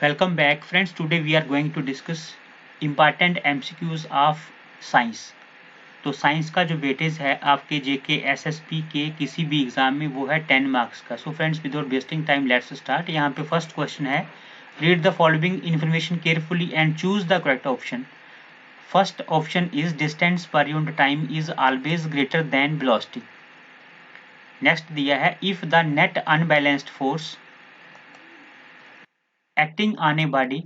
Welcome back friends. Today we are going to discuss important MCQs of science. तो science का जो weightage है आपके जेके एसएसपी के किसी भी एग्जाम में वो है 10 मार्क्स का। So friends without wasting time let's start. यहाँ पे फर्स्ट क्वेश्चन है, read the following information carefully and choose the correct option. First option is distance पर unit time is always greater than velocity. Next दिया है, if the net unbalanced force acting on a body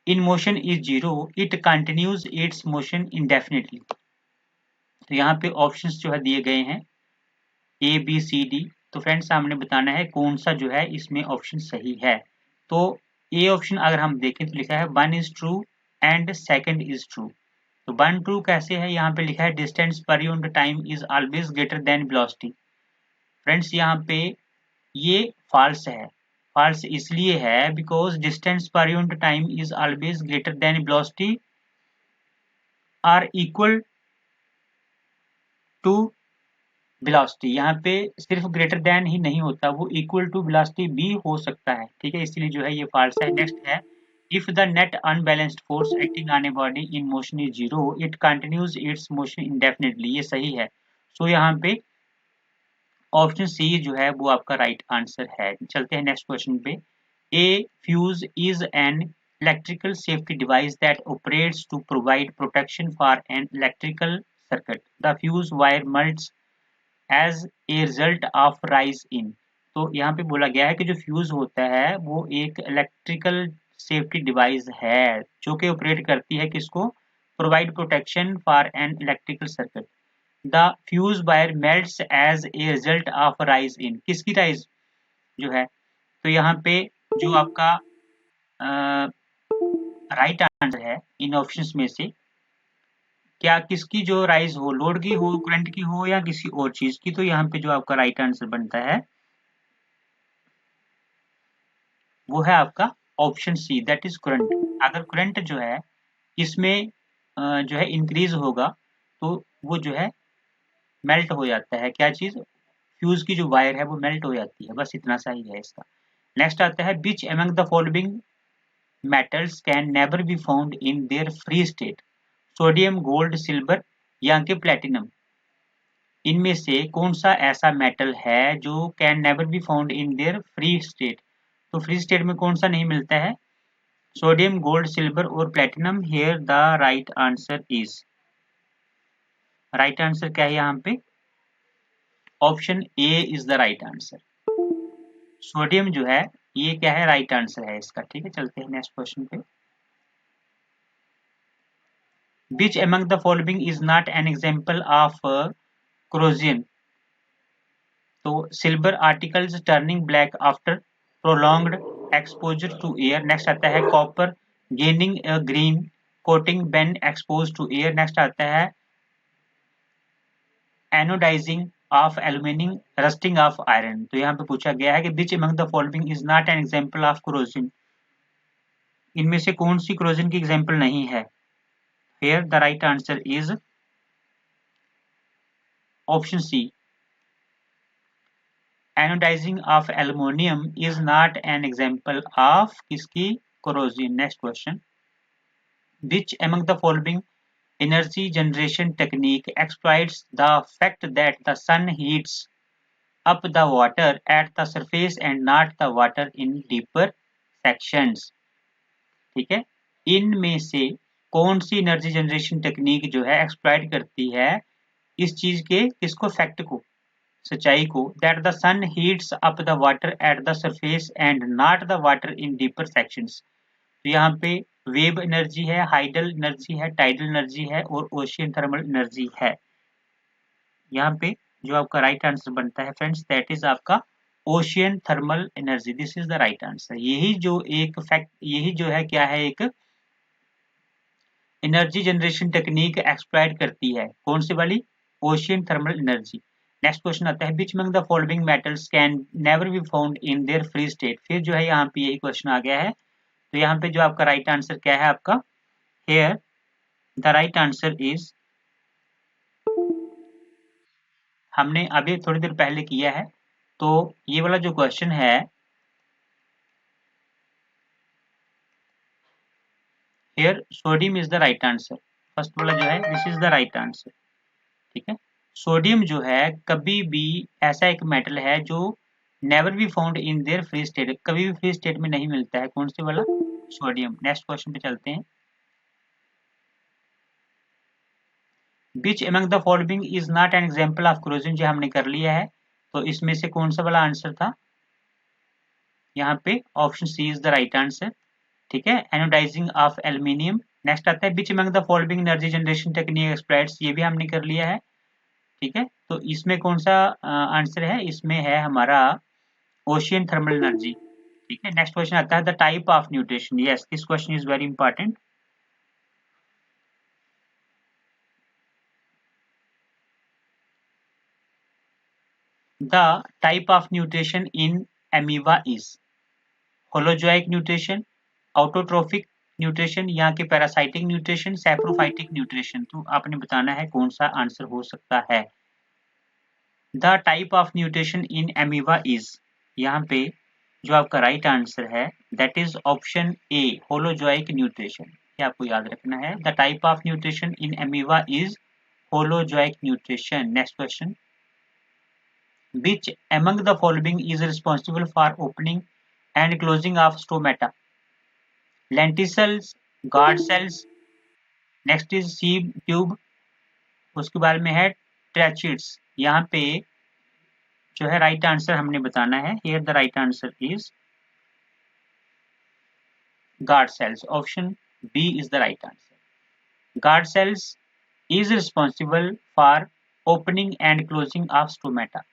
in motion is zero, it continues its motion indefinitely। तो यहाँ पे options जो है दिए गए हैं ए बी सी डी। तो फ्रेंड्स हमने बताना है कौन सा जो है इसमें ऑप्शन सही है। तो ए ऑप्शन अगर हम देखें तो लिखा है one is true and second is true. तो वन ट्रू कैसे है, यहाँ पे लिखा है डिस्टेंस पर unit time is always greater than velocity. Friends यहाँ पे ये फॉल्स है। फॉल्स इसलिए है बिकॉज डिस्टेंस पर unit time is always greater than velocity or equal to velocity. यहाँ पे सिर्फ ग्रेटर देन ही नहीं होता, वो इक्वल टू वेलोसिटी भी हो सकता है। ठीक है, इसलिए जो है ये फॉल्स है। नेक्स्ट है, if the net unbalanced force acting on a body in motion is zero, it continues it's motion इंडेफिनिटली। ये सही है। सो यहाँ पे ऑप्शन सी जो है वो आपका राइट आंसर है। चलते हैं नेक्स्ट क्वेश्चन पे। A fuse is an electrical safety device that operates to provide protection for an electrical circuit. The fuse wire melts as a result of rise in। तो यहाँ पे बोला गया है कि जो फ्यूज होता है वो एक इलेक्ट्रिकल सेफ्टी डिवाइस है जो कि ऑपरेट करती है किसको, provide protection for an electrical circuit. The fuse wire melts as a result of rise in. किसकी राइज जो है, तो यहाँ पे जो आपका राइट आंसर है इन ऑप्शंस में से, क्या किसकी जो राइज हो, लोड की हो, करंट की हो या किसी और चीज की। तो यहाँ पे जो आपका राइट आंसर बनता है वो है आपका option C, that is current. अगर करंट जो है इसमें जो है इंक्रीज होगा तो वो जो है मेल्ट हो जाता है। क्या चीज, फ्यूज की जो वायर है वो मेल्ट हो जाती है। बस इतना सा ही है इसका। नेक्स्ट आता है, which among the following metals can never be found in their free state। Sodium, gold, silver या कि प्लेटिनम, इनमें से कौन सा ऐसा मेटल है जो can never be found in their free state. तो फ्री स्टेट में कौन सा नहीं मिलता है, सोडियम, गोल्ड, सिल्वर और platinum. Here the right answer is, right answer क्या है यहाँ पे, option A is the right answer. Sodium जो है ये क्या है, राइट आंसर है इसका। ठीक है, चलते हैं नेक्स्ट क्वेश्चन पे। Which among the following is not an example of corrosion? तो silver articles turning black after prolonged exposure to air. Next आता है copper gaining green coating when expose to air. Next आता है anodising of aluminium rusting of iron. तो यहाँ पे पूछा गया है कि which among the following is not an example of corrosion। इनमें से कौन सी corrosion की एग्जांपल नहीं है। Here the right answer is option C, anodizing of aluminum is not an example of किसकी, corrosion। Next question, which among the following energy generation technique exploits the fact that the sun heats up the water at the surface and not the water in deeper sections। ठीक है, इनमें से कौन सी energy generation technique जो है exploit करती है इस चीज के किसको, फैक्ट को, सच्चाई को, that the sun heats up the water at the surface and not the water in deeper sections. तो यहाँ पे वेव एनर्जी है, हाइडल एनर्जी है, टाइडल एनर्जी है और ओशियन थर्मल एनर्जी है। यहाँ पे जो आपका राइट आंसर बनता है फ्रेंड्स, दैट इज आपका ocean thermal energy. This is the right answer. यही जो एक फैक्ट, यही जो है क्या है, एक एनर्जी जनरेशन टेक्निक एक्सप्लॉइट करती है, कौन सी वाली, ocean thermal energy. Next question आता है, विच among the following metals can never be found in their free state. फिर जो है यहाँ पे यही क्वेश्चन आ गया है। तो यहाँ पे जो आपका राइट आंसर क्या है आपका, here the right answer is, हमने अभी थोड़ी देर पहले किया है। तो ये वाला जो क्वेश्चन है here sodium is the right answer. First वाला जो है this is the right answer. ठीक है, सोडियम जो है कभी भी ऐसा एक मेटल है जो never be found in their free state, कभी भी फ्री स्टेट में नहीं मिलता है। कौन से वाला? सोडियम। नेक्स्ट क्वेश्चन पे चलते हैं। विच among the following is not an example of corrosion, जो हमने कर लिया है, तो इसमें से कौन सा वाला आंसर था? यहाँ पे option C is the right answer. ठीक है, एनोडाइजिंग ऑफ एल्यूमिनियम। नेक्स्ट आता है which among the following energy generation technique exploits, ये भी हमने कर लिया है। ठीक है, तो इसमें कौन सा आंसर है? इसमें है हमारा ओशियन थर्मल एनर्जी। ठीक है, नेक्स्ट क्वेश्चन आता है the type of nutrition. Yes, this question is very important. The type of nutrition in amoeba is holozoic nutrition, autotrophic nutrition, यहाँ के पैरासाइटिक न्यूट्रिशन, सैप्रोफाइटिक न्यूट्रिशन। तो आपने बताना है कौन सा आंसर हो सकता है। The type of nutrition in amoeba is, यहाँ पे जो आपका राइट आंसर है that is option A holozoic nutrition. ये आपको याद रखना है। The type of nutrition in amoeba is holozoic nutrition. Next question, which among the following is responsible for opening and closing of stomata? Lenticels, guard cells, next is sieve tube, उसके बाद में है ट्रैचिड्स। यहाँ पे जो है राइट आंसर हमने बताना है। Here the right answer is guard cells. Option B is the right answer. Guard cells is responsible for opening and closing of stomata.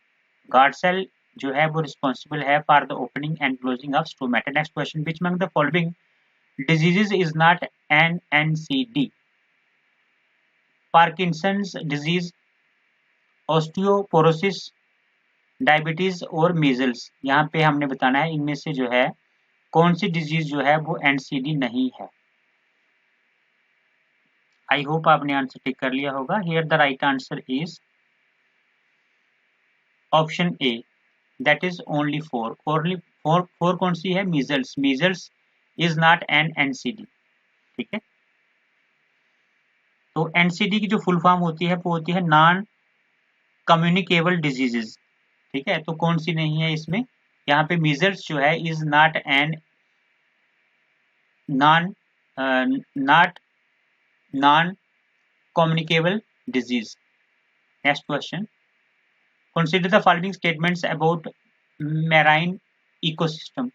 Guard cell जो है वो responsible है for the opening and closing of stomata. Next question, which among the following diseases is not an NCD? Parkinson's disease, osteoporosis, diabetes और measles. यहाँ पे हमने बताना है इनमें से जो है कौन सी डिजीज जो है वो एनसीडी नहीं है। आई होप आपने आंसर टिक कर लिया होगा। Here the right answer is option A that is only four. Only four कौन सी है? Measles. Measles is not N NCD. ठीक है, तो एनसीडी की जो फुल फॉर्म होती है वो होती है नॉन कम्युनिकेबल डिजीजेज। ठीक है, तो कौन सी नहीं है इसमें? यहाँ पे मीजल्स जो है is not N non not non communicable disease. Next question. Consider the following statements about marine ecosystem.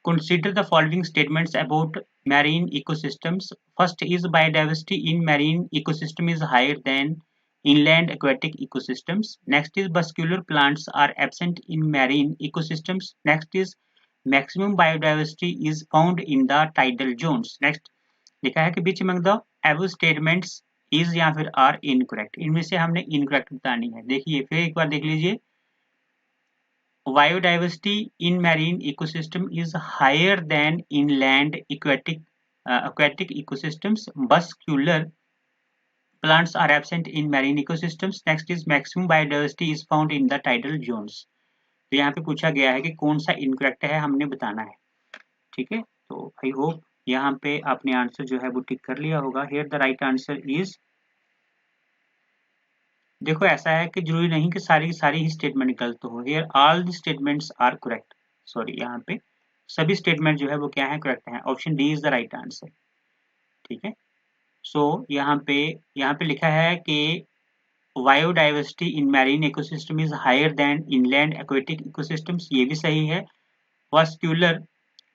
Consider the following statements about marine ecosystems. First is biodiversity in marine ecosystem is higher than inland aquatic ecosystems. Next is vascular plants are absent in marine ecosystems. Next is maximum biodiversity is found in the tidal zones. Next लिखा है कि बीच among the above statements is या फिर are incorrect. इनमें से हमने incorrect बतानी है। देखिए फिर एक बार देख लीजिए, biodiversity in marine ecosystem is higher than inland aquatic ecosystems. Vascular plants are absent in marine ecosystems. Next is maximum biodiversity is found in the tidal zones. तो यहाँ पे पूछा गया है कि कौन सा इनकरेक्ट है, हमने बताना है। ठीक है, तो आई होप यहाँ पे आपने आंसर जो है वो टिक कर लिया होगा। Here the right answer is, देखो ऐसा है कि जरूरी नहीं कि सारी की सारी ही स्टेटमेंट गलत हो। Here all the statements are correct. Sorry, यहाँ पे सभी स्टेटमेंट जो है वो क्या है? करेक्ट है। Option D is the right answer. ठीक है, सो यहाँ पे लिखा है कि biodiversity in marine ecosystem is higher than inland aquatic ecosystems, ये भी सही है। Vascular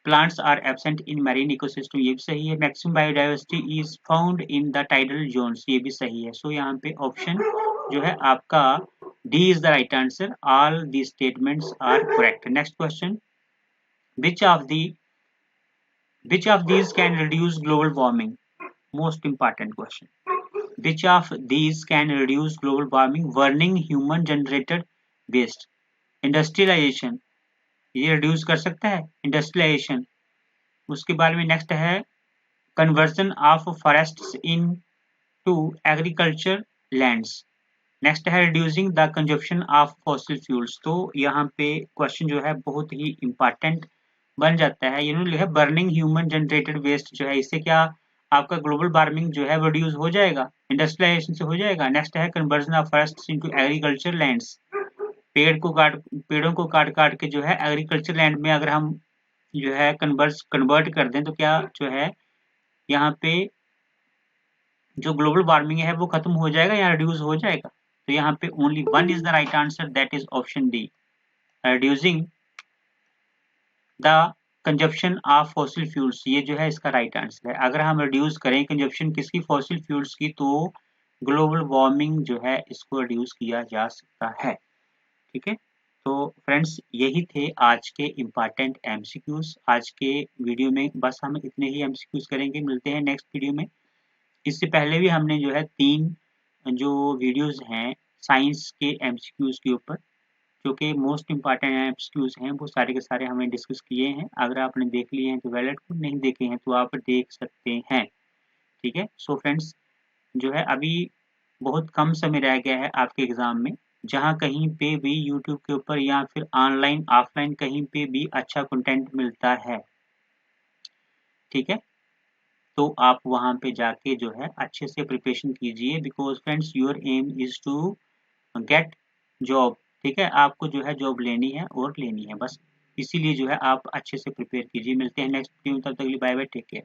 plants are absent in marine ecosystem, ये भी सही है। maximum biodiversity is found in the tidal zones, ये भी सही है। so यहाँ पे ऑप्शन जो है आपका D is the right answer. all these statements are correct. next question, which of these can reduce global warming? most important question. which of these can reduce global warming? burning human generated waste, industrialization, ये reduce कर सकता है industrialisation. उसके बाद में next है conversion of forests into agriculture lands. Next है reducing the consumption of fossil fuels. तो यहाँ पे क्वेश्चन जो है बहुत ही इंपॉर्टेंट बन जाता है। इन्होंने लिखा बर्निंग ह्यूमन जनरेटेड वेस्ट जो है, इससे क्या आपका ग्लोबल वार्मिंग जो है वो रिड्यूस हो जाएगा, इंडस्ट्रियलाइजेशन से हो जाएगा। नेक्स्ट है conversion of forest into agriculture lands. पेड़ों को काट काट के जो है एग्रीकल्चर लैंड में अगर हम जो है कन्वर्ट कर दें तो क्या जो है यहाँ पे जो ग्लोबल वार्मिंग है वो खत्म हो जाएगा या रिड्यूस हो जाएगा। तो यहाँ पे only one is the right answer, that is option D, reducing the consumption of fossil fuels. ये जो है इसका राइट आंसर है। अगर हम रिड्यूस करें कंजप्शन किसकी, फॉसिल फ्यूल्स की, तो ग्लोबल वार्मिंग जो है इसको रिड्यूस किया जा सकता है। ठीक है, तो फ्रेंड्स यही थे आज के इम्पॉर्टेंट एमसीक्यूज। आज के वीडियो में बस हम इतने ही एमसीक्यूज करेंगे, मिलते हैं नेक्स्ट वीडियो में। इससे पहले भी हमने जो है 3 जो वीडियोस हैं साइंस के एमसीक्यूज के ऊपर, जो कि मोस्ट इम्पॉर्टेंट एमसीक्यूज हैं, वो सारे के सारे हमने डिस्कस किए हैं। अगर आपने देख लिए हैं तो वेल एंड गुड, नहीं देखे हैं तो आप देख सकते हैं। ठीक है, सो फ्रेंड्स जो है अभी बहुत कम समय रह गया है आपके एग्जाम में। जहाँ कहीं पे भी यूट्यूब के ऊपर या फिर ऑनलाइन ऑफलाइन कहीं पे भी अच्छा कंटेंट मिलता है, ठीक है, तो आप वहाँ पे जाके जो है अच्छे से प्रिपरेशन कीजिए, because friends your aim is to get job. ठीक है, आपको जो है जॉब लेनी है और लेनी है बस, इसीलिए जो है आप अच्छे से प्रिपेयर कीजिए। मिलते हैं नेक्स्ट वीडियो में, तब तक के लिए बाय बाय, टेक केयर।